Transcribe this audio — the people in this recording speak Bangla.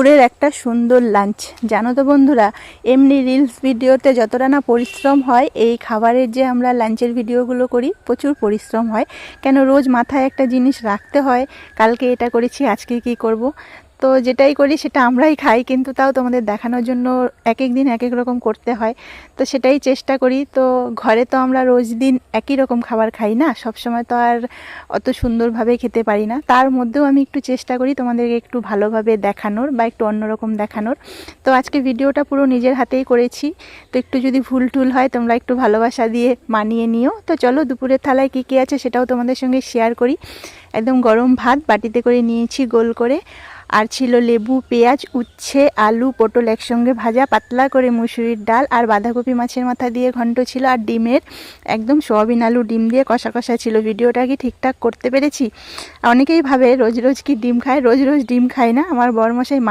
দুপুরের একটা সুন্দর লাঞ্চ। জানো তো বন্ধুরা, এমনি রিলস ভিডিওতে যতটা না পরিশ্রম হয়, এই খাবারের যে আমরা লাঞ্চের ভিডিওগুলো করি প্রচুর পরিশ্রম হয়। কেন রোজ মাথায় একটা জিনিস রাখতে হয়, কালকে এটা করেছি আজকে কি করব। তো যেটাই করি সেটা আমরাই খাই, কিন্তু তাও তোমাদের দেখানোর জন্য এক এক দিন এক এক রকম করতে হয়। তো সেটাই চেষ্টা করি। তো ঘরে তো আমরা রোজ দিন একই রকম খাবার খাই না, সব সময় তো আর অত সুন্দরভাবে খেতে পারি না। তার মধ্যেও আমি একটু চেষ্টা করি তোমাদেরকে একটু ভালোভাবে দেখানোর বা একটু অন্যরকম দেখানোর। তো আজকে ভিডিওটা পুরো নিজের হাতেই করেছি। তো একটু যদি ভুল টুল হয় তোমরা একটু ভালোবাসা দিয়ে মানিয়ে নিও। তো চলো দুপুরের থালায় কী কী আছে সেটাও তোমাদের সঙ্গে শেয়ার করি। একদম গরম ভাত বাটিতে করে নিয়েছি গোল করে, আর ছিল লেবু, পেঁয়াজ, উচ্ছে, আলু, পটল একসঙ্গে ভাজা, পাতলা করে মুসুরির ডাল, আর বাঁধাকপি মাছের মাথা দিয়ে ঘন্ট ছিল, আর ডিমের একদম সয়াবিন আলু ডিম দিয়ে কষা কষা ছিল। ভিডিওটা কি ঠিকঠাক করতে পেরেছি? অনেকেই ভাবে রোজ রোজ কি ডিম খায়, রোজ রোজ ডিম খায় না। আমার বরমশাই